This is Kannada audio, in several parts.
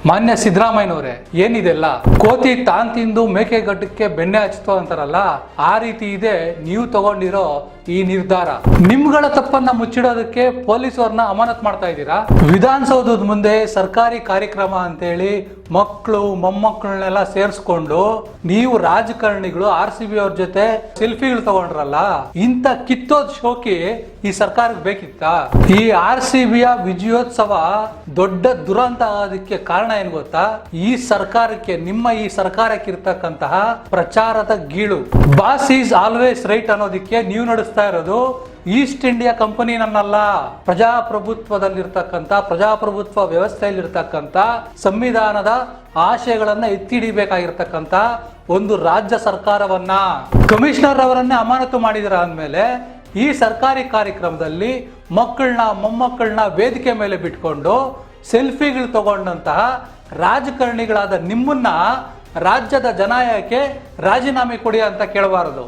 ಮಾನ್ಯ ಸಿದ್ದರಾಮಯ್ಯನವರೇ, ಏನಿದೆಲ್ಲ ಕೋತಿ ತಾನ್ ತಿಂದು ಮೇಕೆ ಗಡ್ಡಕ್ಕೆ ಬೆಣ್ಣೆ ಹಚ್ತೋ ಅಂತಾರಲ್ಲ, ಆ ರೀತಿ ಇದೆ ನೀವು ತಗೊಂಡಿರೋ ಈ ನಿರ್ಧಾರ. ನಿಮ್ಗಳ ತಪ್ಪನ್ನ ಮುಚ್ಚಿಡೋದಕ್ಕೆ ಪೊಲೀಸರನ್ನ ಅಮಾನತ್ ಮಾಡ್ತಾ ಇದ್ದೀರಾ. ವಿಧಾನಸೌಧದ ಮುಂದೆ ಸರ್ಕಾರಿ ಕಾರ್ಯಕ್ರಮ ಅಂತೇಳಿ ಮಕ್ಕಳು ಮೊಮ್ಮಕ್ಕಳನ್ನೆಲ್ಲ ಸೇರಿಸ್ಕೊಂಡು ನೀವು ರಾಜಕಾರಣಿಗಳು RCB ಅವ್ರ ಜೊತೆ ಸೆಲ್ಫಿಗಳು ತಗೊಂಡ್ರಲ್ಲ, ಇಂಥ ಕಿತ್ತೋದ್ ಶೋಕಿ ಈ ಸರ್ಕಾರಕ್ಕೆ ಬೇಕಿತ್ತ? ಈ RCBಯ ವಿಜಯೋತ್ಸವ ದೊಡ್ಡ ದುರಂತ ಆಗೋದಕ್ಕೆ ಕಾರಣ ಏನ್ ಗೊತ್ತಾ? ಈ ಸರ್ಕಾರಕ್ಕೆ, ನಿಮ್ಮ ಈ ಸರ್ಕಾರಕ್ಕೆ ಇರ್ತಕ್ಕಂತಹ ಪ್ರಚಾರದ ಗೀಳು. ಬಾಸ್ ಈಸ್ ಆಲ್ವೇಸ್ ರೈಟ್ ಅನ್ನೋದಕ್ಕೆ ನೀವು ನಡೆಸ್ತಾ ಇರೋದು ಈಸ್ಟ್ ಇಂಡಿಯಾ ಕಂಪನಿ ನನ್ನಲ್ಲ, ಪ್ರಜಾಪ್ರಭುತ್ವದಲ್ಲಿರ್ತಕ್ಕಂಥ, ಪ್ರಜಾಪ್ರಭುತ್ವ ವ್ಯವಸ್ಥೆಯಲ್ಲಿರ್ತಕ್ಕಂಥ ಸಂವಿಧಾನದ ಆಶಯಗಳನ್ನ ಎತ್ತಿಡಿಬೇಕಾಗಿರ್ತಕ್ಕಂಥ ಒಂದು ರಾಜ್ಯ ಸರ್ಕಾರವನ್ನ ಕಮಿಷನರ್ ಅವರನ್ನೇ ಅಮಾನತು ಮಾಡಿದರ ಅಂದಮೇಲೆ ಈ ಸರ್ಕಾರಿ ಕಾರ್ಯಕ್ರಮದಲ್ಲಿ ಮಕ್ಕಳನ್ನ ಮೊಮ್ಮಕ್ಕಳನ್ನ ವೇದಿಕೆ ಮೇಲೆ ಬಿಟ್ಕೊಂಡು ಸೆಲ್ಫಿಗಳು ತಗೊಂಡಂತಹ ರಾಜಕಾರಣಿಗಳಾದ ನಿಮ್ಮನ್ನ ರಾಜ್ಯದ ಜನ ಯಾಕೆ ರಾಜೀನಾಮೆ ಕೊಡಿ ಅಂತ ಕೇಳಬಾರದು.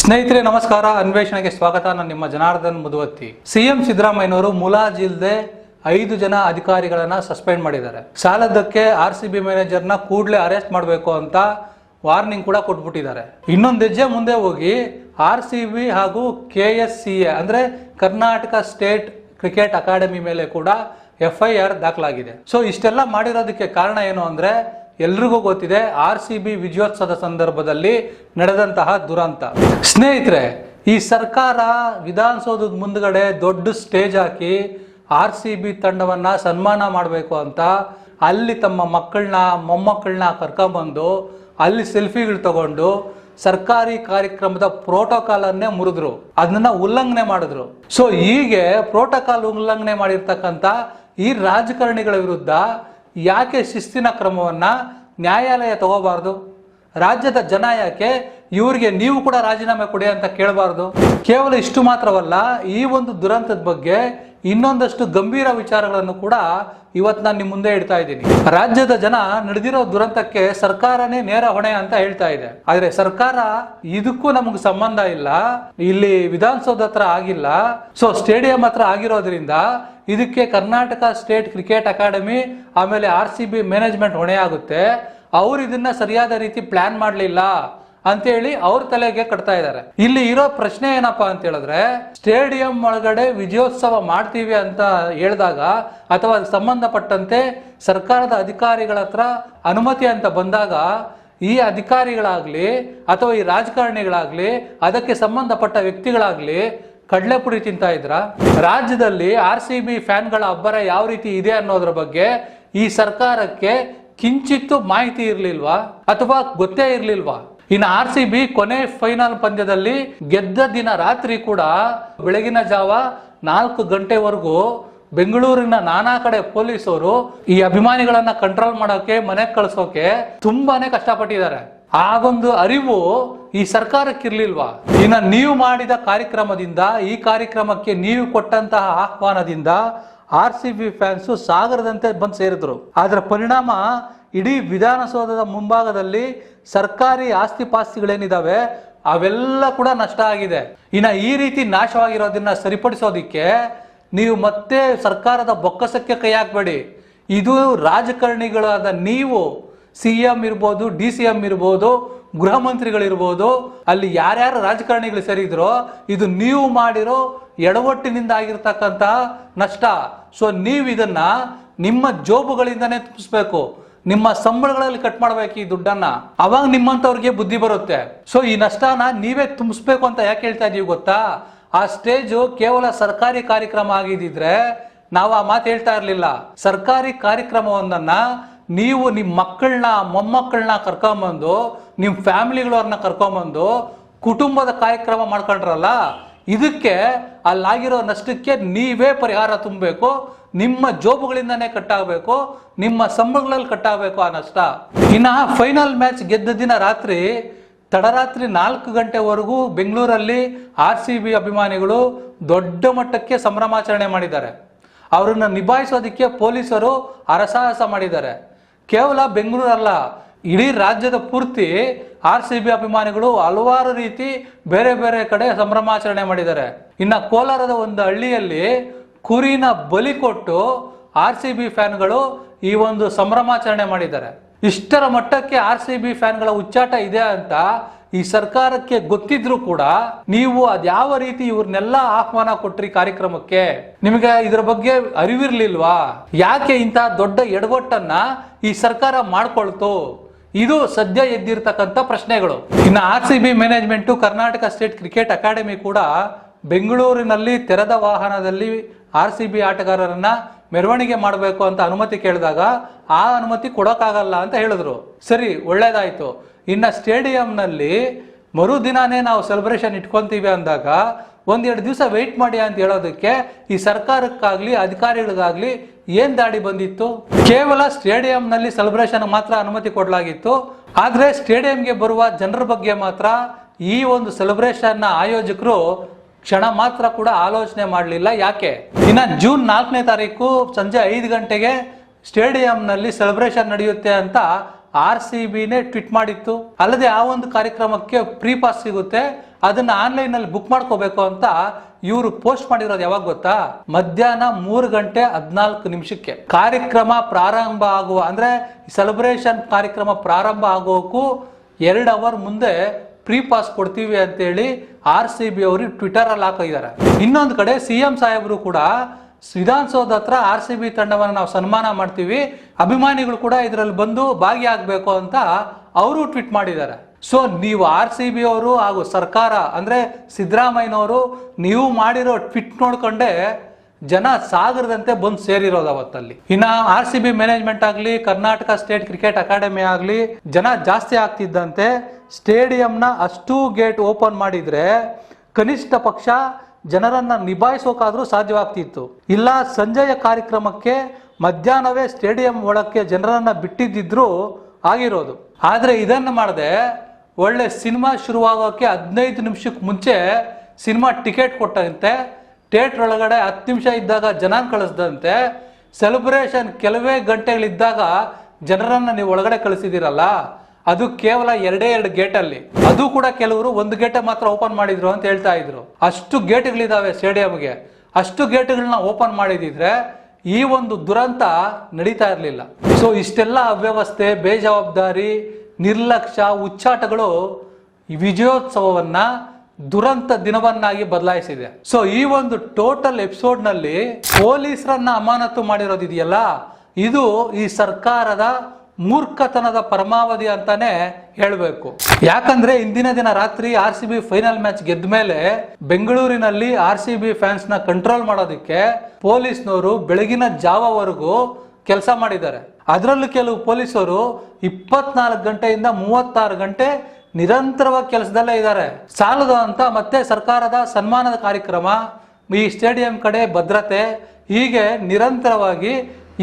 ಸ್ನೇಹಿತರೆ ನಮಸ್ಕಾರ, ಅನ್ವೇಷಣೆಗೆ ಸ್ವಾಗತ. ನಾನು ನಿಮ್ಮ ಜನಾರ್ದನ್ ಮುದುವತ್ತಿ. CM ಸಿದ್ದರಾಮಯ್ಯನವರು ಮುಲಾಜಿಲ್ದೆ 5 ಜನ ಅಧಿಕಾರಿಗಳನ್ನ ಸಸ್ಪೆಂಡ್ ಮಾಡಿದ್ದಾರೆ. ಸಾಲದಕ್ಕೆ RCB ಮ್ಯಾನೇಜರ್ನ ಕೂಡಲೇ ಅರೆಸ್ಟ್ ಮಾಡಬೇಕು ಅಂತ ವಾರ್ನಿಂಗ್ ಕೂಡ ಕೊಟ್ಬಿಟ್ಟಿದ್ದಾರೆ. ಇನ್ನೊಂದು ಹೆಜ್ಜೆ ಮುಂದೆ ಹೋಗಿ RCB ಹಾಗೂ KSCA ಅಂದ್ರೆ ಕರ್ನಾಟಕ ಸ್ಟೇಟ್ ಕ್ರಿಕೆಟ್ ಅಕಾಡೆಮಿ ಮೇಲೆ ಕೂಡ FIR ದಾಖಲಾಗಿದೆ. ಸೊ ಇಷ್ಟೆಲ್ಲ ಮಾಡಿರೋದಕ್ಕೆ ಕಾರಣ ಏನು ಅಂದ್ರೆ, ಎಲ್ರಿಗೂ ಗೊತ್ತಿದೆ, RCB ವಿಜಯೋತ್ಸವದ ಸಂದರ್ಭದಲ್ಲಿ ನಡೆದಂತಹ ದುರಂತ. ಸ್ನೇಹಿತರೆ, ಈ ಸರ್ಕಾರ ವಿಧಾನಸೌಧದ ಮುಂದ್ಗಡೆ ದೊಡ್ಡ ಸ್ಟೇಜ್ ಹಾಕಿ RCB ತಂಡವನ್ನ ಸನ್ಮಾನ ಮಾಡಬೇಕು ಅಂತ ಅಲ್ಲಿ ತಮ್ಮ ಮಕ್ಕಳನ್ನ ಮೊಮ್ಮಕ್ಕಳನ್ನ ಕರ್ಕೊಂಡ್ಬಂದು ಅಲ್ಲಿ ಸೆಲ್ಫಿಗಳು ತಗೊಂಡು ಸರ್ಕಾರಿ ಕಾರ್ಯಕ್ರಮದ ಪ್ರೋಟೋಕಾಲ್ ಅನ್ನೇ ಮುರಿದ್ರು, ಅದನ್ನ ಉಲ್ಲಂಘನೆ ಮಾಡಿದ್ರು. ಸೊ ಹೀಗೆ ಪ್ರೋಟೋಕಾಲ್ ಉಲ್ಲಂಘನೆ ಮಾಡಿರ್ತಕ್ಕಂಥ ಈ ರಾಜಕಾರಣಿಗಳ ವಿರುದ್ಧ ಯಾಕೆ ಶಿಸ್ತಿನ ಕ್ರಮವನ್ನ ನ್ಯಾಯಾಲಯ ತಗೋಬಾರ್ದು? ರಾಜ್ಯದ ಜನ ಯಾಕೆ ಇವ್ರಿಗೆ ನೀವು ಕೂಡ ರಾಜೀನಾಮೆ ಕೊಡಿ ಅಂತ ಕೇಳಬಾರ್ದು? ಕೇವಲ ಇಷ್ಟು ಮಾತ್ರವಲ್ಲ, ಈ ಒಂದು ದುರಂತದ ಬಗ್ಗೆ ಇನ್ನೊಂದಷ್ಟು ಗಂಭೀರ ವಿಚಾರಗಳನ್ನು ಕೂಡ ಇವತ್ತು ನಾನು ನಿಮ್ಮ ಮುಂದೆ ಇಡ್ತಾ ಇದ್ದೀನಿ. ರಾಜ್ಯದ ಜನ ನಡೆದಿರೋ ದುರಂತಕ್ಕೆ ಸರ್ಕಾರನೇ ನೇರ ಹೊಣೆ ಅಂತ ಹೇಳ್ತಾ ಇದೆ. ಆದ್ರೆ ಸರ್ಕಾರ ಇದಕ್ಕೂ ನಮಗೆ ಸಂಬಂಧ ಇಲ್ಲ, ಇಲ್ಲಿ ವಿಧಾನಸೌಧ ಹತ್ರ ಆಗಿಲ್ಲ, ಸೊ ಸ್ಟೇಡಿಯಂ ಹತ್ರ ಆಗಿರೋದ್ರಿಂದ ಇದಕ್ಕೆ ಕರ್ನಾಟಕ ಸ್ಟೇಟ್ ಕ್ರಿಕೆಟ್ ಅಕಾಡೆಮಿ ಆಮೇಲೆ RCB ಮ್ಯಾನೇಜ್ಮೆಂಟ್ ಹೊಣೆ ಆಗುತ್ತೆ, ಅವ್ರು ಇದನ್ನ ಸರಿಯಾದ ರೀತಿ ಪ್ಲಾನ್ ಮಾಡಲಿಲ್ಲ ಅಂತೇಳಿ ಅವ್ರ ತಲೆಗೆ ಕಟ್ತಾ ಇದ್ದಾರೆ. ಇಲ್ಲಿ ಇರೋ ಪ್ರಶ್ನೆ ಏನಪ್ಪಾ ಅಂತ ಹೇಳಿದ್ರೆ, ಸ್ಟೇಡಿಯಂ ಒಳಗಡೆ ವಿಜಯೋತ್ಸವ ಮಾಡ್ತೀವಿ ಅಂತ ಹೇಳಿದಾಗ ಅಥವಾ ಸಂಬಂಧಪಟ್ಟಂತೆ ಸರ್ಕಾರದ ಅಧಿಕಾರಿಗಳ ಹತ್ರ ಅನುಮತಿ ಅಂತ ಬಂದಾಗ ಈ ಅಧಿಕಾರಿಗಳಾಗ್ಲಿ ಅಥವಾ ಈ ರಾಜಕಾರಣಿಗಳಾಗ್ಲಿ ಅದಕ್ಕೆ ಸಂಬಂಧಪಟ್ಟ ವ್ಯಕ್ತಿಗಳಾಗ್ಲಿ ಕಡಲೆಪುರಿ ತಿಂತಾ ಇದ್ರ? ರಾಜ್ಯದಲ್ಲಿ RCB ಫ್ಯಾನ್ಗಳ ಅಬ್ಬರ ಯಾವ ರೀತಿ ಇದೆ ಅನ್ನೋದ್ರ ಬಗ್ಗೆ ಈ ಸರ್ಕಾರಕ್ಕೆ ಕಿಂಚಿತ್ತು ಮಾಹಿತಿ ಇರ್ಲಿಲ್ವಾ ಅಥವಾ ಗೊತ್ತೇ ಇರ್ಲಿಲ್ವಾ? ಇನ್ನು RCB ಕೊನೆ ಫೈನಲ್ ಪಂದ್ಯದಲ್ಲಿ ಗೆದ್ದ ದಿನ ರಾತ್ರಿ ಕೂಡ ಬೆಳಗಿನ ಜಾವ 4 ಗಂಟೆವರೆಗೂ ಬೆಂಗಳೂರಿನ ನಾನಾ ಕಡೆ ಪೊಲೀಸರು ಈ ಅಭಿಮಾನಿಗಳನ್ನ ಕಂಟ್ರೋಲ್ ಮಾಡೋಕೆ, ಮನೆಗೆ ಕಳ್ಸೋಕೆ ತುಂಬಾನೇ ಕಷ್ಟಪಟ್ಟಿದ್ದಾರೆ. ಆ ಒಂದು ಅರಿವು ಈ ಸರ್ಕಾರಕ್ಕೆ ಇರ್ಲಿಲ್ವಾ? ಇನ್ನು ನೀವು ಮಾಡಿದ ಕಾರ್ಯಕ್ರಮದಿಂದ, ಈ ಕಾರ್ಯಕ್ರಮಕ್ಕೆ ನೀವು ಕೊಟ್ಟಂತಹ ಆಹ್ವಾನದಿಂದ RCB ಫ್ಯಾನ್ಸು ಸಾಗರದಂತೆ ಬಂದು ಸೇರಿದ್ರು. ಅದರ ಪರಿಣಾಮ ಇಡೀ ವಿಧಾನಸೌಧದ ಮುಂಭಾಗದಲ್ಲಿ ಸರ್ಕಾರಿ ಆಸ್ತಿ ಪಾಸ್ತಿಗಳೇನಿದಾವೆ ಅವೆಲ್ಲ ಕೂಡ ನಷ್ಟ ಆಗಿದೆ. ಇನ್ನು ಈ ರೀತಿ ನಾಶವಾಗಿರೋದನ್ನ ಸರಿಪಡಿಸೋದಿಕ್ಕೆ ನೀವು ಮತ್ತೆ ಸರ್ಕಾರದ ಬೊಕ್ಕಸಕ್ಕೆ ಕೈ ಹಾಕಬೇಡಿ. ಇದು ರಾಜಕಾರಣಿಗಳಾದ ನೀವು, CM ಇರ್ಬೋದು, DCM ಇರ್ಬೋದು, ಗೃಹ ಮಂತ್ರಿಗಳಿರ್ಬೋದು, ಅಲ್ಲಿ ಯಾರ್ಯಾರು ರಾಜಕಾರಣಿಗಳು ಸೇರಿದ್ರೋ ಇದು ನೀವು ಮಾಡಿರೋ ಎಡವಟ್ಟಿನಿಂದ ಆಗಿರ್ತಕ್ಕಂಥ ನಷ್ಟ. ಸೊ ನೀವು ಇದನ್ನ ನಿಮ್ಮ ಜೋಬುಗಳಿಂದನೇ ತುಂಬಿಸ್ಬೇಕು, ನಿಮ್ಮ ಸಂಬಳಗಳಲ್ಲಿ ಕಟ್ ಮಾಡ್ಬೇಕು ಈ ದುಡ್ಡನ್ನ, ಅವಾಗ ನಿಮ್ಮಂತವ್ರಿಗೆ ಬುದ್ಧಿ ಬರುತ್ತೆ. ಸೊ ಈ ನಷ್ಟನ ನೀವೇ ತುಂಬಿಸ್ಬೇಕು ಅಂತ ಯಾಕೆ ಹೇಳ್ತಾ ಇದೀವಿ ಗೊತ್ತಾ? ಆ ಸ್ಟೇಜು ಕೇವಲ ಸರ್ಕಾರಿ ಕಾರ್ಯಕ್ರಮ ಆಗಿದ್ದಿದ್ರೆ ನಾವು ಆ ಮಾತು ಹೇಳ್ತಾ ಇರ್ಲಿಲ್ಲ. ಸರ್ಕಾರಿ ಕಾರ್ಯಕ್ರಮವೊಂದನ್ನ ನೀವು ನಿಮ್ಮ ಮಕ್ಕಳನ್ನ ಮೊಮ್ಮಕ್ಕಳನ್ನ ಕರ್ಕೊಂಬಂದು, ನಿಮ್ಮ ಫ್ಯಾಮಿಲಿಗಳವ್ರನ್ನ ಕರ್ಕೊಂಬಂದು ಕುಟುಂಬದ ಕಾರ್ಯಕ್ರಮ ಮಾಡ್ಕೊಂಡ್ರಲ್ಲ, ಇದಕ್ಕೆ ಅಲ್ಲಾಗಿರೋ ನಷ್ಟಕ್ಕೆ ನೀವೇ ಪರಿಹಾರ ತುಂಬಬೇಕು, ನಿಮ್ಮ ಜೋಬುಗಳಿಂದನೇ ಕಟ್ಟಾಗಬೇಕು, ನಿಮ್ಮ ಸಂಬಳಗಳಲ್ಲಿ ಕಟ್ಟಾಗಬೇಕು ಆ ನಷ್ಟ. ಇನ್ನ ಫೈನಲ್ ಮ್ಯಾಚ್ ಗೆದ್ದ ದಿನ ರಾತ್ರಿ ತಡರಾತ್ರಿ 4 ಗಂಟೆವರೆಗೂ ಬೆಂಗಳೂರಲ್ಲಿ RCB ಅಭಿಮಾನಿಗಳು ದೊಡ್ಡ ಮಟ್ಟಕ್ಕೆ ಸಂಭ್ರಮಾಚರಣೆ ಮಾಡಿದ್ದಾರೆ. ಅವರನ್ನು ನಿಭಾಯಿಸೋದಕ್ಕೆ ಪೊಲೀಸರು ಹರಸಾಹಸ ಮಾಡಿದ್ದಾರೆ. ಕೇವಲ ಬೆಂಗಳೂರಲ್ಲ, ಇಡೀ ರಾಜ್ಯದ ಪೂರ್ತಿ RCB ಅಭಿಮಾನಿಗಳು ಹಲವಾರು ರೀತಿ ಬೇರೆ ಬೇರೆ ಕಡೆ ಸಂಭ್ರಮಾಚರಣೆ ಮಾಡಿದ್ದಾರೆ. ಇನ್ನು ಕೋಲಾರದ ಒಂದು ಹಳ್ಳಿಯಲ್ಲಿ ಕುರಿನ ಬಲಿ ಕೊಟ್ಟು RCB ಫ್ಯಾನ್ಗಳು ಈ ಒಂದು ಸಂಭ್ರಮಾಚರಣೆ ಮಾಡಿದ್ದಾರೆ. ಇಷ್ಟರ ಮಟ್ಟಕ್ಕೆ RCB ಫ್ಯಾನ್ಗಳ ಹುಚ್ಚಾಟ ಇದೆ ಅಂತ ಈ ಸರ್ಕಾರಕ್ಕೆ ಗೊತ್ತಿದ್ರು ಕೂಡ ನೀವು ಅದ್ಯಾವ ರೀತಿ ಇವ್ರನ್ನೆಲ್ಲ ಆಹ್ವಾನ ಕೊಟ್ರಿ ಕಾರ್ಯಕ್ರಮಕ್ಕೆ? ನಿಮಗೆ ಇದ್ರ ಬಗ್ಗೆ ಅರಿವಿರ್ಲಿಲ್ವಾ? ಯಾಕೆ ಇಂತಹ ದೊಡ್ಡ ಎಡವಟ್ಟನ್ನ ಈ ಸರ್ಕಾರ ಮಾಡ್ಕೊಳ್ತು? ಇದು ಸದ್ಯ ಎದ್ದಿರ್ತಕ್ಕಂಥ ಪ್ರಶ್ನೆಗಳು. ಇನ್ನು RCB management Karnataka state cricket academy ಕೂಡ ಬೆಂಗಳೂರಿನಲ್ಲಿ ತೆರೆದ ವಾಹನದಲ್ಲಿ RCB ಆಟಗಾರರನ್ನ ಮೆರವಣಿಗೆ ಮಾಡಬೇಕು ಅಂತ ಅನುಮತಿ ಕೇಳಿದಾಗ ಆ ಅನುಮತಿ ಕೊಡೋಕ್ಕಾಗಲ್ಲ ಅಂತ ಹೇಳಿದ್ರು. ಸರಿ, ಒಳ್ಳೇದಾಯ್ತು. ಇನ್ನು ಸ್ಟೇಡಿಯಂನಲ್ಲಿ ಮರುದಿನಾನೇ ನಾವು ಸೆಲೆಬ್ರೇಷನ್ ಇಟ್ಕೊಂತೀವಿ ಅಂದಾಗ ಒಂದೆರಡು ದಿವಸ ವೆಯ್ಟ್ ಮಾಡಿ ಅಂತ ಹೇಳೋದಕ್ಕೆ ಈ ಸರ್ಕಾರಕ್ಕಾಗ್ಲಿ ಅಧಿಕಾರಿಗಳಿಗಾಗ್ಲಿ ಏನ್ ದಾಡಿ ಬಂದಿತ್ತು? ಕೇವಲ ಸ್ಟೇಡಿಯಂನಲ್ಲಿ ಸೆಲೆಬ್ರೇಷನ್ ಮಾತ್ರ ಅನುಮತಿ ಕೊಡಲಾಗಿತ್ತು. ಆದ್ರೆ ಸ್ಟೇಡಿಯಂಗೆ ಬರುವ ಜನರ ಬಗ್ಗೆ ಮಾತ್ರ ಈ ಒಂದು ಸೆಲೆಬ್ರೇಷನ್ ಆಯೋಜಕರು ಕ್ಷಣ ಮಾತ್ರ ಕೂಡ ಆಲೋಚನೆ ಮಾಡಲಿಲ್ಲ. ಯಾಕೆ? ಇನ್ನು ಜೂನ್ 4ನೇ ತಾರೀಕು ಸಂಜೆ 5 ಗಂಟೆಗೆ ಸ್ಟೇಡಿಯಂನಲ್ಲಿ ಸೆಲೆಬ್ರೇಷನ್ ನಡೆಯುತ್ತೆ ಅಂತ RCBನೇ ಟ್ವೀಟ್ ಮಾಡಿತ್ತು. ಅಲ್ಲದೆ ಆ ಒಂದು ಕಾರ್ಯಕ್ರಮಕ್ಕೆ ಪ್ರೀ ಪಾಸ್ ಸಿಗುತ್ತೆ, ಅದನ್ನ ಆನ್ಲೈನ್ ನಲ್ಲಿ ಬುಕ್ ಮಾಡ್ಕೋಬೇಕು ಅಂತ ಇವರು ಪೋಸ್ಟ್ ಮಾಡಿರೋದು ಯಾವಾಗ ಗೊತ್ತಾ? ಮಧ್ಯಾಹ್ನ 3:14 ಕಾರ್ಯಕ್ರಮ ಪ್ರಾರಂಭ ಆಗುವ, ಅಂದ್ರೆ ಸೆಲೆಬ್ರೇಷನ್ ಕಾರ್ಯಕ್ರಮ ಪ್ರಾರಂಭ ಆಗೋಕ್ಕೂ 2 ಅವರ್ ಮುಂದೆ ಪ್ರೀ ಪಾಸ್ ಕೊಡ್ತೀವಿ ಅಂತೇಳಿ RCB ಅವರು ಟ್ವಿಟರ್ ಅಲ್ಲಿ ಹಾಕಿದ್ದಾರೆ. ಇನ್ನೊಂದು ಕಡೆ CM ಸಾಹೇಬರು ಕೂಡ ವಿಧಾನಸೌಧ ಹತ್ರ RCB ತಂಡವನ್ನು ನಾವು ಸನ್ಮಾನ ಮಾಡ್ತೀವಿ, ಅಭಿಮಾನಿಗಳು ಕೂಡ ಇದರಲ್ಲಿ ಬಂದು ಭಾಗಿಯಾಗಬೇಕು ಅಂತ ಅವರು ಟ್ವೀಟ್ ಮಾಡಿದ್ದಾರೆ. ಸೊ ನೀವು RCB ಅವರು ಹಾಗೂ ಸರ್ಕಾರ ಅಂದ್ರೆ ಸಿದ್ದರಾಮಯ್ಯನವರು ನೀವು ಮಾಡಿರೋ ಟ್ವೀಟ್ ನೋಡ್ಕೊಂಡೆ ಜನ ಸಾಗರದಂತೆ ಬಂದು ಸೇರಿರೋದು ಅವತ್ತಲ್ಲಿ. ಇನ್ನ RCB ಮ್ಯಾನೇಜ್ಮೆಂಟ್ ಆಗ್ಲಿ ಕರ್ನಾಟಕ ಸ್ಟೇಟ್ ಕ್ರಿಕೆಟ್ ಅಕಾಡೆಮಿ ಆಗ್ಲಿ ಜನ ಜಾಸ್ತಿ ಆಗ್ತಿದ್ದಂತೆ ಸ್ಟೇಡಿಯಂನ ಅಷ್ಟು ಗೇಟ್ ಓಪನ್ ಮಾಡಿದ್ರೆ ಕನಿಷ್ಠ ಪಕ್ಷ ಜನರನ್ನ ನಿಭಾಯಿಸೋಕಾದ್ರೂ ಸಾಧ್ಯವಾಗ್ತಿತ್ತು. ಇಲ್ಲ ಸಂಜೆಯ ಕಾರ್ಯಕ್ರಮಕ್ಕೆ ಮಧ್ಯಾಹ್ನವೇ ಸ್ಟೇಡಿಯಂ ಒಳಕ್ಕೆ ಜನರನ್ನ ಬಿಟ್ಟಿದ್ದಿದ್ರು ಆಗಿರೋದು. ಆದ್ರೆ ಇದನ್ನ ಮಾಡದೆ ಒಳ್ಳೆ ಸಿನಿಮಾ ಶುರುವಾಗೋಕೆ 15 ನಿಮಿಷಕ್ಕೆ ಮುಂಚೆ ಸಿನಿಮಾ ಟಿಕೆಟ್ ಕೊಟ್ಟಂತೆ, ಥಿಯೇಟರ್ ಒಳಗಡೆ 10 ನಿಮಿಷ ಇದ್ದಾಗ ಜನ ಕಳಿಸ್ದಂತೆ, ಸೆಲೆಬ್ರೇಷನ್ ಕೆಲವೇ ಗಂಟೆಗಳಿದ್ದಾಗ ಜನರನ್ನ ನೀವು ಒಳಗಡೆ ಕಳಿಸಿದಿರಲ್ಲ, ಅದು ಕೇವಲ 2 ಗೇಟಲ್ಲಿ, ಅದು ಕೂಡ ಕೆಲವರು 1 ಗೇಟ್ ಮಾತ್ರ ಓಪನ್ ಮಾಡಿದ್ರು ಅಂತ ಹೇಳ್ತಾ ಇದ್ರು. ಅಷ್ಟು ಗೇಟ್ಗಳಿದಾವೆ ಸ್ಟೇಡಿಯಂಗೆ. ಅಷ್ಟು ಗೇಟ್ಗಳನ್ನ ಓಪನ್ ಮಾಡಿದಿದ್ರೆ ಈ ಒಂದು ದುರಂತ ನಡೀತಾ ಇರಲಿಲ್ಲ. ಸೊ ಇಷ್ಟೆಲ್ಲ ಅವ್ಯವಸ್ಥೆ, ಬೇಜವಾಬ್ದಾರಿ, ನಿರ್ಲಕ್ಷ್ಯ, ಹುಚ್ಚಾಟಗಳು ಈ ವಿಜಯೋತ್ಸವವನ್ನ ದುರಂತ ದಿನವನ್ನಾಗಿ ಬದಲಾಯಿಸಿದೆ. ಸೊ ಈ ಒಂದು ಟೋಟಲ್ ಎಪಿಸೋಡ್ ನಲ್ಲಿ ಪೊಲೀಸರನ್ನ ಅಮಾನತು ಮಾಡಿರೋದಿದೆಯಲ್ಲ, ಇದು ಈ ಸರ್ಕಾರದ ಮೂರ್ಖತನದ ಪರಮಾವಧಿ ಅಂತಾನೆ ಹೇಳಬೇಕು. ಯಾಕಂದ್ರೆ ಇಂದಿನ ದಿನ ರಾತ್ರಿ RCB ಫೈನಲ್ ಮ್ಯಾಚ್ ಗೆದ್ದ ಮೇಲೆ ಬೆಂಗಳೂರಿನಲ್ಲಿ RCB ಫ್ಯಾನ್ಸ್ ನ ಕಂಟ್ರೋಲ್ ಮಾಡೋದಕ್ಕೆ ಪೊಲೀಸ್ನವರು ಬೆಳಗಿನ ಜಾವವರೆಗೂ ಕೆಲಸ ಮಾಡಿದ್ದಾರೆ. ಅದರಲ್ಲೂ ಕೆಲವು ಪೊಲೀಸರು 24 ಗಂಟೆಯಿಂದ 36 ಗಂಟೆ ನಿರಂತರವಾಗಿ ಕೆಲಸದಲ್ಲೇ ಇದ್ದಾರೆ. ಸಾಲದು ಅಂತ ಮತ್ತೆ ಸರ್ಕಾರದ ಸನ್ಮಾನದ ಕಾರ್ಯಕ್ರಮ, ಈ ಸ್ಟೇಡಿಯಂ ಕಡೆ ಭದ್ರತೆ, ಹೀಗೆ ನಿರಂತರವಾಗಿ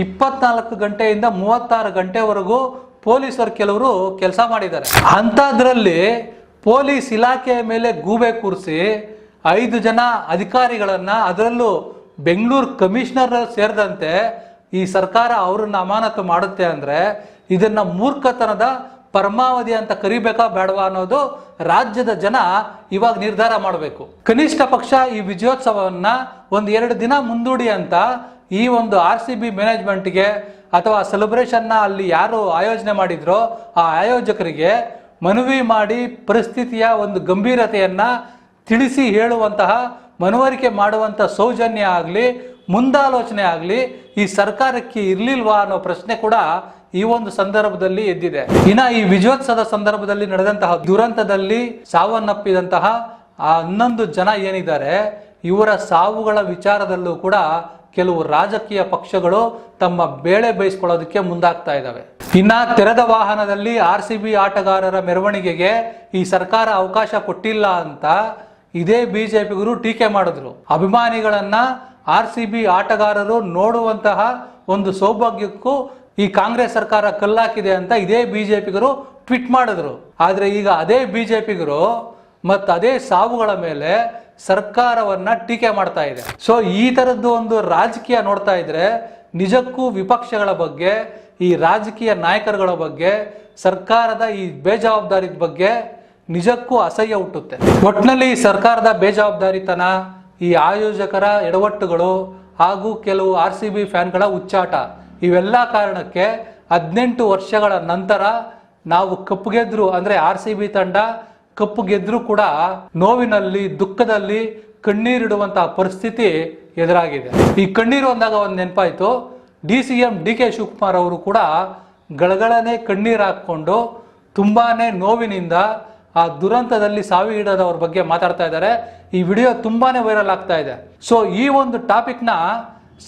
24 ಗಂಟೆಯಿಂದ 36 ಗಂಟೆವರೆಗೂ ಪೊಲೀಸರು ಕೆಲವರು ಕೆಲಸ ಮಾಡಿದ್ದಾರೆ. ಅಂಥದ್ರಲ್ಲಿ ಪೊಲೀಸ್ ಇಲಾಖೆಯ ಮೇಲೆ ಗೂಬೆ ಕೂರಿಸಿ 5 ಜನ ಅಧಿಕಾರಿಗಳನ್ನ, ಅದರಲ್ಲೂ ಬೆಂಗಳೂರು ಕಮಿಷನರ್ ಸೇರಿದಂತೆ ಈ ಸರ್ಕಾರ ಅವರನ್ನ ಅಮಾನತು ಮಾಡುತ್ತೆ ಅಂದ್ರೆ ಇದನ್ನ ಮೂರ್ಖತನದ ಪರಮಾವಧಿ ಅಂತ ಕರಿಬೇಕಾ ಬೇಡವಾ ಅನ್ನೋದು ರಾಜ್ಯದ ಜನ ಇವಾಗ ನಿರ್ಧಾರ ಮಾಡಬೇಕು. ಕನಿಷ್ಠ ಪಕ್ಷ ಈ ವಿಜಯೋತ್ಸವವನ್ನ 1-2 ದಿನ ಮುಂದೂಡಿ ಅಂತ ಈ ಒಂದು RCB ಮ್ಯಾನೇಜ್ಮೆಂಟ್ಗೆ ಅಥವಾ ಸೆಲೆಬ್ರೇಷನ್ನ ಅಲ್ಲಿ ಯಾರು ಆಯೋಜನೆ ಮಾಡಿದ್ರೋ ಆ ಆಯೋಜಕರಿಗೆ ಮನವಿ ಮಾಡಿ ಪರಿಸ್ಥಿತಿಯ ಒಂದು ಗಂಭೀರತೆಯನ್ನ ತಿಳಿಸಿ ಹೇಳುವಂತಹ, ಮನವರಿಕೆ ಮಾಡುವಂಥ ಸೌಜನ್ಯ ಆಗಲಿ, ಮುಂದಾಲೋಚನೆ ಆಗಲಿ ಈ ಸರ್ಕಾರಕ್ಕೆ ಇರ್ಲಿಲ್ವಾ ಅನ್ನೋ ಪ್ರಶ್ನೆ ಕೂಡ ಈ ಒಂದು ಸಂದರ್ಭದಲ್ಲಿ ಎದ್ದಿದೆ. ಇನ್ನ ಈ ವಿಜಯೋತ್ಸವದ ಸಂದರ್ಭದಲ್ಲಿ ನಡೆದಂತಹ ದುರಂತದಲ್ಲಿ ಸಾವನ್ನಪ್ಪಿದಂತಹ ಆ 11 ಜನ ಏನಿದ್ದಾರೆ, ಇವರ ಸಾವುಗಳ ವಿಚಾರದಲ್ಲೂ ಕೂಡ ಕೆಲವು ರಾಜಕೀಯ ಪಕ್ಷಗಳು ತಮ್ಮ ಬೇಳೆ ಬೇಯಿಸ್ಕೊಳ್ಳೋದಕ್ಕೆ ಮುಂದಾಗ್ತಾ ಇದ್ದಾವೆ. ಇನ್ನ ತೆರೆದ ವಾಹನದಲ್ಲಿ RCB ಆಟಗಾರರ ಮೆರವಣಿಗೆಗೆ ಈ ಸರ್ಕಾರ ಅವಕಾಶ ಕೊಟ್ಟಿಲ್ಲ ಅಂತ ಇದೇ ಬಿಜೆಪಿಗರು ಟೀಕೆ ಮಾಡಿದ್ರು. ಅಭಿಮಾನಿಗಳನ್ನ RCB ಆಟಗಾರರು ನೋಡುವಂತಹ ಒಂದು ಸೌಭಾಗ್ಯಕ್ಕೂ ಈ ಕಾಂಗ್ರೆಸ್ ಸರ್ಕಾರ ಕಲ್ಲಾಕಿದೆ ಅಂತ ಇದೇ ಬಿಜೆಪಿಗರು ಟ್ವೀಟ್ ಮಾಡಿದ್ರು. ಆದ್ರೆ ಈಗ ಅದೇ ಬಿಜೆಪಿಗರು ಮತ್ತು ಅದೇ ಸಾವುಗಳ ಮೇಲೆ ಸರ್ಕಾರವನ್ನ ಟೀಕೆ ಮಾಡ್ತಾ ಇದೆ. ಸೊ ಈ ತರದ್ದು ಒಂದು ರಾಜಕೀಯ ನೋಡ್ತಾ ಇದ್ರೆ ನಿಜಕ್ಕೂ ವಿಪಕ್ಷಗಳ ಬಗ್ಗೆ, ಈ ರಾಜಕೀಯ ನಾಯಕರುಗಳ ಬಗ್ಗೆ, ಸರ್ಕಾರದ ಈ ಬೇಜವಾಬ್ದಾರಿ ಬಗ್ಗೆ ನಿಜಕ್ಕೂ ಅಸಹ್ಯ ಹುಟ್ಟುತ್ತೆ. ಒಟ್ಟಿನಲ್ಲಿ ಸರ್ಕಾರದ ಬೇಜವಾಬ್ದಾರಿತನ, ಈ ಆಯೋಜಕರ ಎಡವಟ್ಟುಗಳು ಹಾಗೂ ಕೆಲವು RCB ಫ್ಯಾನ್ಗಳ ಹುಚ್ಚಾಟ, ಇವೆಲ್ಲ ಕಾರಣಕ್ಕೆ 18 ವರ್ಷಗಳ ನಂತರ ನಾವು ಕಪ್ಪು ಗೆದ್ರು ಅಂದ್ರೆ RCB ತಂಡ ಕಪ್ಪು ಗೆದ್ರು ಕೂಡ ನೋವಿನಲ್ಲಿ, ದುಃಖದಲ್ಲಿ ಕಣ್ಣೀರಿಡುವಂತಹ ಪರಿಸ್ಥಿತಿ ಎದುರಾಗಿದೆ. ಈ ಕಣ್ಣೀರು ಅಂದಾಗ ಒಂದು ನೆನಪಾಯ್ತು, DCM DK ಶಿವಕುಮಾರ್ ಅವರು ಕೂಡ ಗಳಗಳನೆ ಕಣ್ಣೀರು ಹಾಕೊಂಡು ತುಂಬಾನೇ ನೋವಿನಿಂದ ಆ ದುರಂತದಲ್ಲಿ ಸಾವಿಗೀಡಾದವ್ರ ಬಗ್ಗೆ ಮಾತಾಡ್ತಾ ಇದ್ದಾರೆ. ಈ ವಿಡಿಯೋ ತುಂಬಾನೇ ವೈರಲ್ ಆಗ್ತಾ ಇದೆ. ಸೊ ಈ ಒಂದು ಟಾಪಿಕ್ನ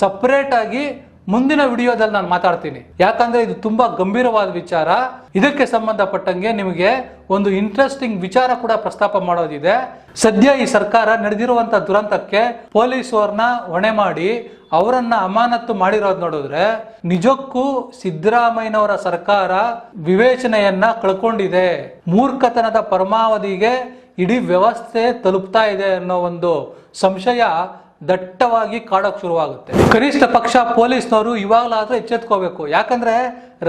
ಸಪರೇಟ್ ಆಗಿ ಮುಂದಿನ ವಿಡಿಯೋದಲ್ಲಿ ನಾನು ಮಾತಾಡ್ತೀನಿ, ಯಾಕಂದ್ರೆ ಇದು ತುಂಬಾ ಗಂಭೀರವಾದ ವಿಚಾರ. ಇದಕ್ಕೆ ಸಂಬಂಧಪಟ್ಟಂಗೆ ನಿಮಗೆ ಒಂದು ಇಂಟ್ರೆಸ್ಟಿಂಗ್ ವಿಚಾರ ಕೂಡ ಪ್ರಸ್ತಾಪ ಮಾಡೋದಿದೆ. ಸದ್ಯ ಈ ಸರ್ಕಾರ ನಡೆದಿರುವಂತ ದುರಂತಕ್ಕೆ ಪೊಲೀಸರನ್ನ ಹೊಣೆ ಮಾಡಿ ಅವರನ್ನ ಅಮಾನತು ಮಾಡಿರೋದು ನೋಡಿದ್ರೆ ನಿಜಕ್ಕೂ ಸಿದ್ದರಾಮಯ್ಯನವರ ಸರ್ಕಾರ ವಿವೇಚನೆಯನ್ನ ಕಳ್ಕೊಂಡಿದೆ. ಮೂರ್ಖತನದ ಪರಮಾವಧಿಗೆ ಇಡೀ ವ್ಯವಸ್ಥೆ ತಲುಪ್ತಾ ಇದೆ ಅನ್ನೋ ಒಂದು ಸಂಶಯ ದಟ್ಟವಾಗಿ ಕಾಡೋಕ್ ಶುರುವಾಗುತ್ತೆ. ಕನಿಷ್ಠ ಪಕ್ಷ ಪೊಲೀಸ್ನವರು ಇವಾಗಲಾದ್ರೂ ಎಚ್ಚೆತ್ಕೋಬೇಕು. ಯಾಕಂದ್ರೆ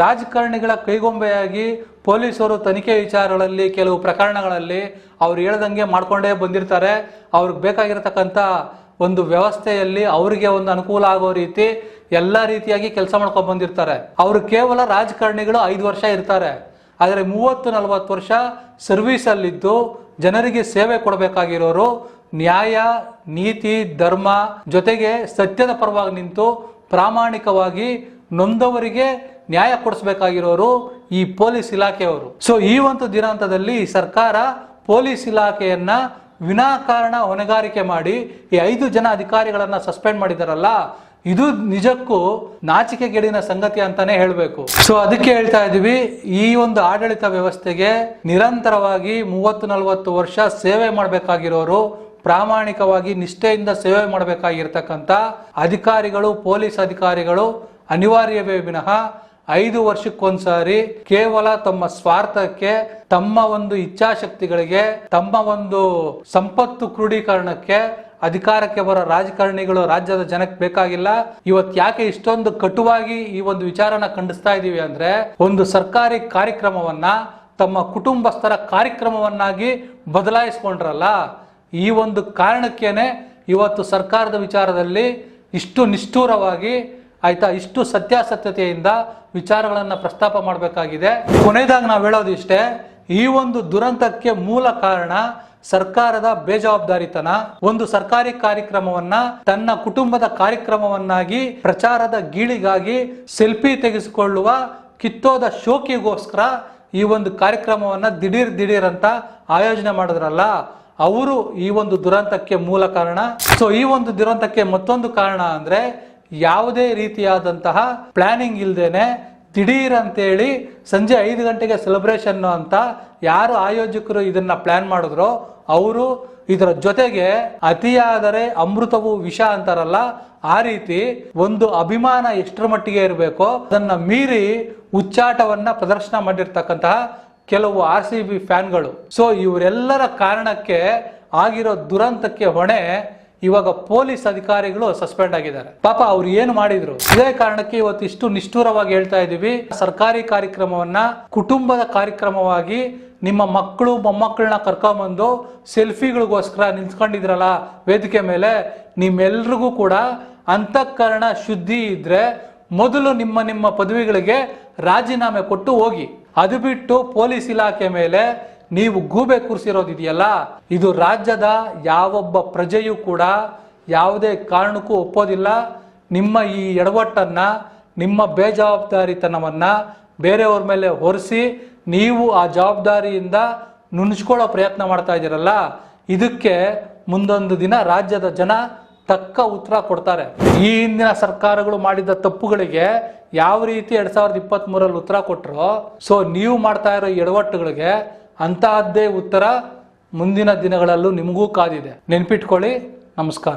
ರಾಜಕಾರಣಿಗಳ ಕೈಗೊಂಬೆಯಾಗಿ ಪೊಲೀಸರು ತನಿಖೆ ವಿಚಾರಗಳಲ್ಲಿ, ಕೆಲವು ಪ್ರಕರಣಗಳಲ್ಲಿ ಅವ್ರು ಹೇಳ್ದಂಗೆ ಮಾಡ್ಕೊಂಡೇ ಬಂದಿರ್ತಾರೆ. ಅವ್ರಿಗೆ ಬೇಕಾಗಿರತಕ್ಕಂಥ ಒಂದು ವ್ಯವಸ್ಥೆಯಲ್ಲಿ ಅವರಿಗೆ ಒಂದು ಅನುಕೂಲ ಆಗೋ ರೀತಿ ಎಲ್ಲ ರೀತಿಯಾಗಿ ಕೆಲಸ ಮಾಡ್ಕೊಂಡು ಬಂದಿರ್ತಾರೆ. ಅವರು ಕೇವಲ ರಾಜಕಾರಣಿಗಳು 5 ವರ್ಷ ಇರ್ತಾರೆ, ಆದರೆ 30-40 ವರ್ಷ ಸರ್ವಿಸ್ ಅಲ್ಲಿದ್ದು ಜನರಿಗೆ ಸೇವೆ ಕೊಡಬೇಕಾಗಿರೋರು ನ್ಯಾಯ, ನೀತಿ, ಧರ್ಮ ಜೊತೆಗೆ ಸತ್ಯದ ಪರವಾಗಿ ನಿಂತು ಪ್ರಾಮಾಣಿಕವಾಗಿ ನೊಂದವರಿಗೆ ನ್ಯಾಯ ಕೊಡಿಸಬೇಕಾಗಿರೋರು ಈ ಪೊಲೀಸ್ ಇಲಾಖೆಯವರು. ಸೊ ಈ ಒಂದು ದಿನಾಂತದಲ್ಲಿ ಸರ್ಕಾರ ಪೊಲೀಸ್ ಇಲಾಖೆಯನ್ನ ವಿನಾಕಾರಣ ಹೊಣೆಗಾರಿಕೆ ಮಾಡಿ ಈ 5 ಜನ ಅಧಿಕಾರಿಗಳನ್ನ ಸಸ್ಪೆಂಡ್ ಮಾಡಿದಾರಲ್ಲ, ಇದು ನಿಜಕ್ಕೂ ನಾಚಿಕೆಗೇಡಿನ ಸಂಗತಿ ಅಂತಾನೆ ಹೇಳಬೇಕು. ಸೊ ಅದಕ್ಕೆ ಹೇಳ್ತಾ ಇದೀವಿ, ಈ ಒಂದು ಆಡಳಿತ ವ್ಯವಸ್ಥೆಗೆ ನಿರಂತರವಾಗಿ 30-40 ವರ್ಷ ಸೇವೆ ಮಾಡಬೇಕಾಗಿರೋರು, ಪ್ರಾಮಾಣಿಕವಾಗಿ ನಿಷ್ಠೆಯಿಂದ ಸೇವೆ ಮಾಡಬೇಕಾಗಿರ್ತಕ್ಕಂಥ ಅಧಿಕಾರಿಗಳು, ಪೊಲೀಸ್ ಅಧಿಕಾರಿಗಳು ಅನಿವಾರ್ಯವೇ ವಿನಃ 5 ವರ್ಷಕ್ಕೊಂದ್ಸಾರಿ ಕೇವಲ ತಮ್ಮ ಸ್ವಾರ್ಥಕ್ಕೆ, ತಮ್ಮ ಒಂದು ಇಚ್ಛಾಶಕ್ತಿಗಳಿಗೆ, ತಮ್ಮ ಒಂದು ಸಂಪತ್ತು ಕ್ರೋಢೀಕರಣಕ್ಕೆ ಅಧಿಕಾರಕ್ಕೆ ಬರೋ ರಾಜಕಾರಣಿಗಳು ರಾಜ್ಯದ ಜನಕ್ಕೆ ಬೇಕಾಗಿಲ್ಲ. ಇವತ್ತು ಯಾಕೆ ಇಷ್ಟೊಂದು ಕಟುವಾಗಿ ಈ ಒಂದು ವಿಚಾರನ ಖಂಡಿಸ್ತಾ ಇದೀವಿ ಅಂದ್ರೆ, ಒಂದು ಸರ್ಕಾರಿ ಕಾರ್ಯಕ್ರಮವನ್ನ ತಮ್ಮ ಕುಟುಂಬಸ್ಥರ ಕಾರ್ಯಕ್ರಮವನ್ನಾಗಿ ಬದಲಾಯಿಸ್ಕೊಂಡ್ರಲ್ಲ, ಈ ಒಂದು ಕಾರಣಕ್ಕೇನೆ ಇವತ್ತು ಸರ್ಕಾರದ ವಿಚಾರದಲ್ಲಿ ಇಷ್ಟು ನಿಷ್ಠೂರವಾಗಿ ಇಷ್ಟು ಸತ್ಯಾಸತ್ಯತೆಯಿಂದ ವಿಚಾರಗಳನ್ನ ಪ್ರಸ್ತಾಪ ಮಾಡಬೇಕಾಗಿದೆ. ಕೊನೆಯದಾಗಿ ನಾವು ಹೇಳೋದು ಇಷ್ಟೇ, ಈ ಒಂದು ದುರಂತಕ್ಕೆ ಮೂಲ ಕಾರಣ ಸರ್ಕಾರದ ಬೇಜವಾಬ್ದಾರಿತನ. ಒಂದು ಸರ್ಕಾರಿ ಕಾರ್ಯಕ್ರಮವನ್ನ ತನ್ನ ಕುಟುಂಬದ ಕಾರ್ಯಕ್ರಮವನ್ನಾಗಿ, ಪ್ರಚಾರದ ಗೀಳಿಗಾಗಿ, ಸೆಲ್ಫಿ ತೆಗೆಸಿಕೊಳ್ಳುವ ಕಿತ್ತೋದ ಶೋಕಿಗೋಸ್ಕರ ಈ ಒಂದು ಕಾರ್ಯಕ್ರಮವನ್ನ ದಿಢೀರ್ ಅಂತ ಆಯೋಜನೆ ಮಾಡಿದ್ರಲ್ಲ, ಅವರು ಈ ಒಂದು ದುರಂತಕ್ಕೆ ಮೂಲ ಕಾರಣ. ಸೊ ಈ ಒಂದು ದುರಂತಕ್ಕೆ ಮತ್ತೊಂದು ಕಾರಣ ಅಂದ್ರೆ, ಯಾವುದೇ ರೀತಿಯಾದಂತಹ ಪ್ಲಾನಿಂಗ್ ಇಲ್ದೇನೆ ದಿಢೀರ್ ಅಂತೇಳಿ ಸಂಜೆ 5 ಗಂಟೆಗೆ ಸೆಲೆಬ್ರೇಷನ್ ಅಂತ ಯಾರು ಆಯೋಜಕರು ಇದನ್ನ ಪ್ಲಾನ್ ಮಾಡಿದ್ರು, ಅವರು ಇದರ ಜೊತೆಗೆ ಅತಿಯಾದರೆ ಅಮೃತವು ವಿಷ ಅಂತಾರಲ್ಲ, ಆ ರೀತಿ ಒಂದು ಅಭಿಮಾನ ಎಷ್ಟರ ಮಟ್ಟಿಗೆ ಇರಬೇಕೋ ಅದನ್ನ ಮೀರಿ ಹುಚ್ಚಾಟವನ್ನ ಪ್ರದರ್ಶನ ಮಾಡಿರ್ತಕ್ಕಂತಹ ಕೆಲವು RCB ಫ್ಯಾನ್ಗಳು. ಸೊ ಇವರೆಲ್ಲರ ಕಾರಣಕ್ಕೆ ಆಗಿರೋ ದುರಂತಕ್ಕೆ ಹೊಣೆ ಇವಾಗ ಪೊಲೀಸ್ ಅಧಿಕಾರಿಗಳು ಸಸ್ಪೆಂಡ್ ಆಗಿದ್ದಾರೆ. ಪಾಪ ಅವ್ರು ಏನು ಮಾಡಿದ್ರು? ಇದೇ ಕಾರಣಕ್ಕೆ ಇವತ್ತು ಇಷ್ಟು ನಿಷ್ಠೂರವಾಗಿ ಹೇಳ್ತಾ ಇದೀವಿ, ಸರ್ಕಾರಿ ಕಾರ್ಯಕ್ರಮವನ್ನ ಕುಟುಂಬದ ಕಾರ್ಯಕ್ರಮವಾಗಿ ನಿಮ್ಮ ಮಕ್ಕಳು ಮೊಮ್ಮಕ್ಕಳನ್ನ ಕರ್ಕೊಂಬಂದು ಸೆಲ್ಫಿಗಳಿಗೋಸ್ಕರ ನಿಂತ್ಕೊಂಡಿದ್ರಲ್ಲ ವೇದಿಕೆ ಮೇಲೆ, ನಿಮ್ಮೆಲ್ರಿಗೂ ಕೂಡ ಅಂತಃಕರಣ ಶುದ್ಧಿ ಇದ್ರೆ ಮೊದಲು ನಿಮ್ಮ ಪದವಿಗಳಿಗೆ ರಾಜೀನಾಮೆ ಕೊಟ್ಟು ಹೋಗಿ. ಅದು ಬಿಟ್ಟು ಪೊಲೀಸ್ ಇಲಾಖೆ ಮೇಲೆ ನೀವು ಗೂಬೆ ಕೂರಿಸಿರೋದಿದೆಯಲ್ಲ, ಇದು ರಾಜ್ಯದ ಯಾವೊಬ್ಬ ಪ್ರಜೆಯೂ ಕೂಡ ಯಾವುದೇ ಕಾರಣಕ್ಕೂ ಒಪ್ಪೋದಿಲ್ಲ. ನಿಮ್ಮ ಈ ಎಡವಟ್ಟನ್ನ, ನಿಮ್ಮ ಬೇಜವಾಬ್ದಾರಿತನವನ್ನ ಬೇರೆಯವ್ರ ಮೇಲೆ ಹೊರಿಸಿ ನೀವು ಆ ಜವಾಬ್ದಾರಿಯಿಂದ ನುಣುಚ್ಕೊಳ್ಳೋ ಪ್ರಯತ್ನ ಮಾಡ್ತಾ ಇದ್ದೀರಲ್ಲ, ಇದಕ್ಕೆ ಮುಂದೊಂದು ದಿನ ರಾಜ್ಯದ ಜನ ತಕ್ಕ ಉತ್ತರ ಕೊಡ್ತಾರೆ. ಈ ಹಿಂದಿನ ಸರ್ಕಾರಗಳು ಮಾಡಿದ ತಪ್ಪುಗಳಿಗೆ ಯಾವ ರೀತಿ 2023 ಉತ್ತರ ಕೊಟ್ಟರು, ಸೊ ನೀವು ಮಾಡ್ತಾ ಇರೋ ಎಡವಟ್ಟುಗಳಿಗೆ ಅಂತಹದ್ದೇ ಉತ್ತರ ಮುಂದಿನ ದಿನಗಳಲ್ಲೂ ನಿಮಗೂ ಕಾದಿದೆ. ನೆನ್ಪಿಟ್ಕೊಳ್ಳಿ. ನಮಸ್ಕಾರ.